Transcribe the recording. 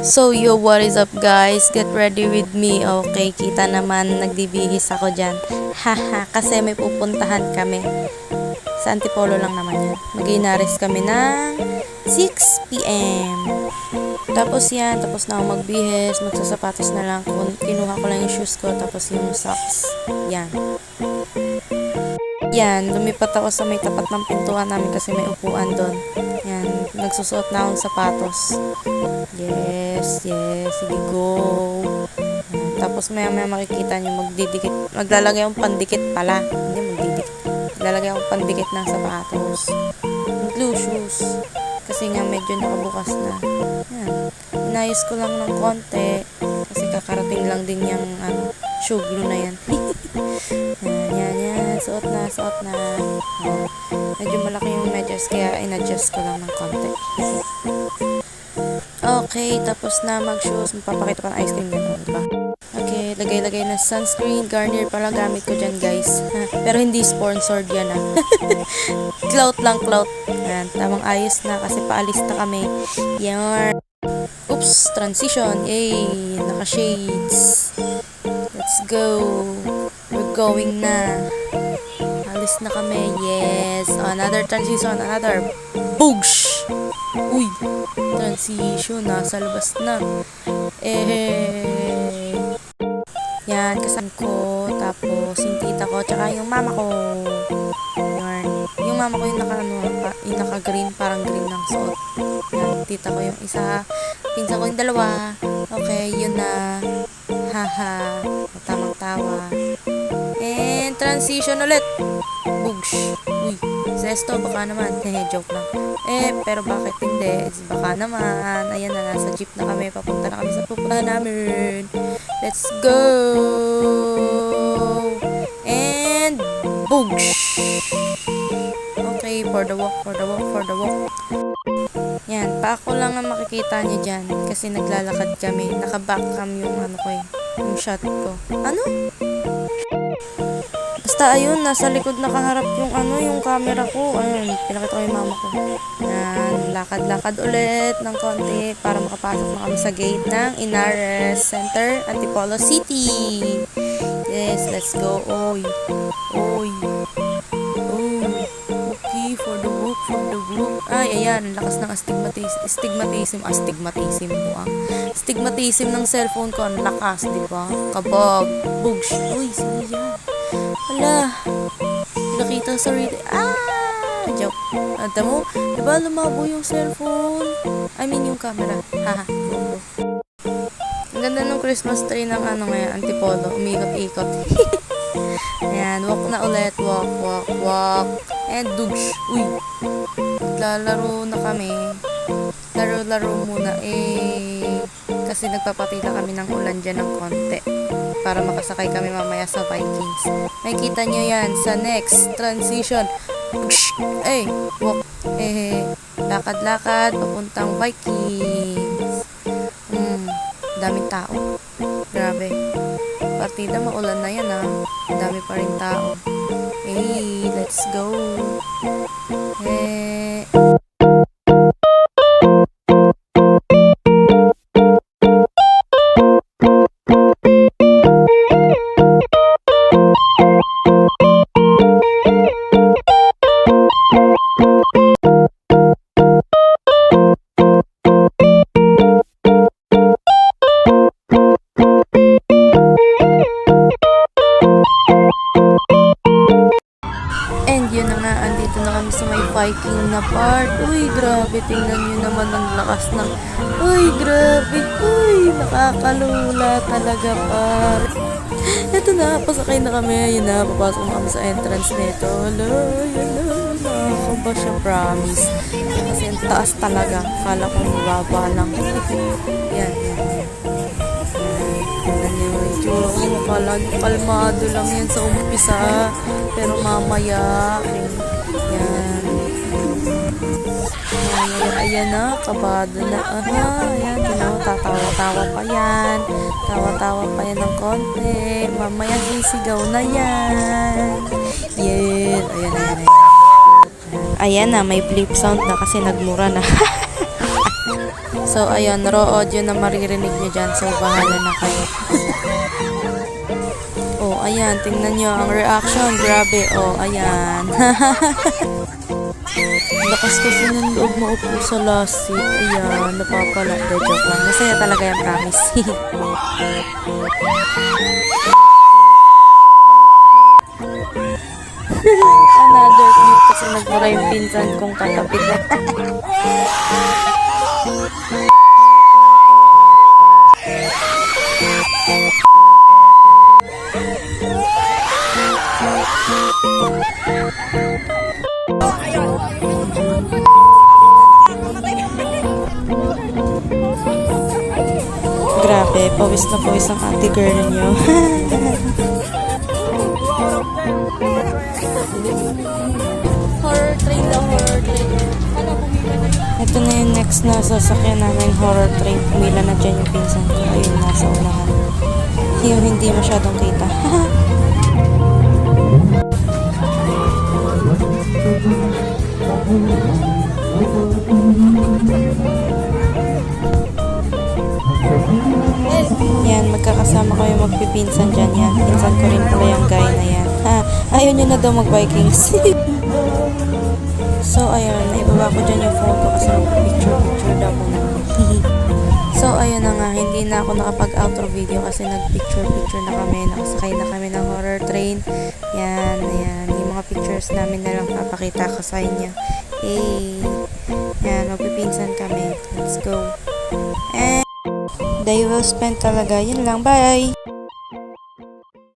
So yo, what is up guys? Get ready with me. Okay, kita naman nagbibihis ako dyan. Haha, kasi may pupuntahan kami. Sa Antipolo lang naman yan. Mag-inaris kami ng 6 p.m. Tapos yan, tapos na ako magbihis. Magsasapatos na lang. Kinuha ko lang yung shoes ko, tapos yung socks. Yan. Yan, lumipat ako sa may tapat ng pintuan namin kasi may upuan doon. Yan, nagsusuot na akong sapatos. Yes, sige, go. Tapos maya makikita nyo, maglalagay akong pandikit pala. Hindi, magdidikit. Maglalagay akong pandikit ng sapatos. Blue shoes. Kasi nga medyo nakabukas na. Yan, inayos ko lang ng konti. Kasi kakarating lang din yung shoe glue na yan. Yan. Suot na. Medyo malaki yung medyas, kaya in-adjust ko lang ng konti. Okay, tapos na mag-shoes. Magpapakita pa ng ice cream nito, diba? Okay, lagay na sunscreen. Garnier pala gamit ko dyan, guys. Pero hindi sponsored yan, Clout lang. Yan, tamang ayos na kasi paalis na kami. Yan. Oops, transition. Yay, naka-shades. Let's go. We're going na. Alis na kami. Yes. Another transition. Another. Boosh! Uy. Transition. Nasa labas na. Yan. Kasama ko. Tapos, yung tita ko. Tsaka yung mama ko. Yan. Yung mama ko yung naka-green. Parang green ng suot. Yan. Tita ko yung isa. Pinsan ko yung dalawa. Okay. Yun na. Haha. Tamang tawa. And transition ulit. Boosh. Uy. Zesto, baka naman. Joke lang. Pero bakit hindi? Baka naman. Ayan na, nasa jeep na kami. Papunta na kami sa pupuntahan namin. Let's go! And boosh! Okay, for the walk. Yan, pa ako lang ang makikita niyo dyan. Kasi naglalakad kami. Naka-backcam yung yung shot ko. Ano? Basta ayun, nasa likod nakaharap yung camera ko. Ayun, pinakita ko yung mama ko. Yan, lakad ulit ng konti para makapasok na kami sa gate ng Inares Center, Antipolo City. Yes, let's go. Oy. Okay, for the walk. Ay, ayan, lakas ng astigmatism ng cellphone ko. Ang lakas, diba? Kabog. Boosh. Uy, sino yan? Hala, nakita sa read. Joke. Ata mo, diba lumabo yung cellphone? I mean yung camera. Haha. Ang ganda ng Christmas tree ng ngayon, Antipolo. Umikot-ikot. Ayan, walk na ulit. Walk. And dugs. Uy. Lalaro na kami. Laro muna. Kasi nagpapatila kami ng ulan dyan ng konti. Para makasakay kami mamaya sa Vikings. Nakikita nyo yan sa next transition. Walk. Lakad, papuntang Vikings. Daming tao. Grabe. Partida, maulan na yan, Dami pa rin tao. Let's go. Andito na kami sa may Viking na part. Uy, grabe. Tingnan nyo naman ang lakas ng... Uy, grabe. Uy, nakakalula talaga, par. Ito na, pasakay na kami. Ayun na, papasok na kami sa entrance nito. Nakakaba siya, promise. Kasi ang taas talaga. Kala ko mababa lang. Yan. Tingnan nyo yung itsura ko. Kalmado lang yan sa umpisa. Pero mamaya... Ayan na, kabado na. Ayan, tatawa-tawa pa yan. Tawa-tawa pa yan ng konti. Mamaya sisigaw na yan. Yan. Ayan na, may bleep sound na kasi nagmura na. So, ayun, raw audio na maririnig nyo dyan. So, bahala na kayo. Oh, ayan, tingnan nyo ang reaction. Grabe. Oh, ayan. Lakas kasi ng loob maupo sa last seat. Ayan, napapala. De, joke lang. Masaya talaga yung promise. Another clip kasi nagmura yung pinsan kong katapit na. Grabe, pawis na pawis ang ate girl niyo. Horror train daw, horror train. Ito na yung next na sasakyan namin, horror train. Pumila na dyan yung pinsan ko. Ayun, nasa unahan. Yung hindi masyadong kita. Yan, magkakasama kayo magpipinsan dyan. Yan, pinsan ko rin pala yung guy na yan. Ha, ayaw nyo na daw mag-Vikings. So, ayun, naibaba ko dyan yung phone ko kasi mag-picture daw muna. So, ayun na nga, hindi na ako nakapag-outro video kasi nag-picture na kami. Nakasakay na kami ng horror train. Yan, ayan. Yung mga pictures namin na lang papakita ko sa inyo. Hey! Yan, magpipinsan kami. Let's go. And, day well spent talaga. Yun lang. Bye!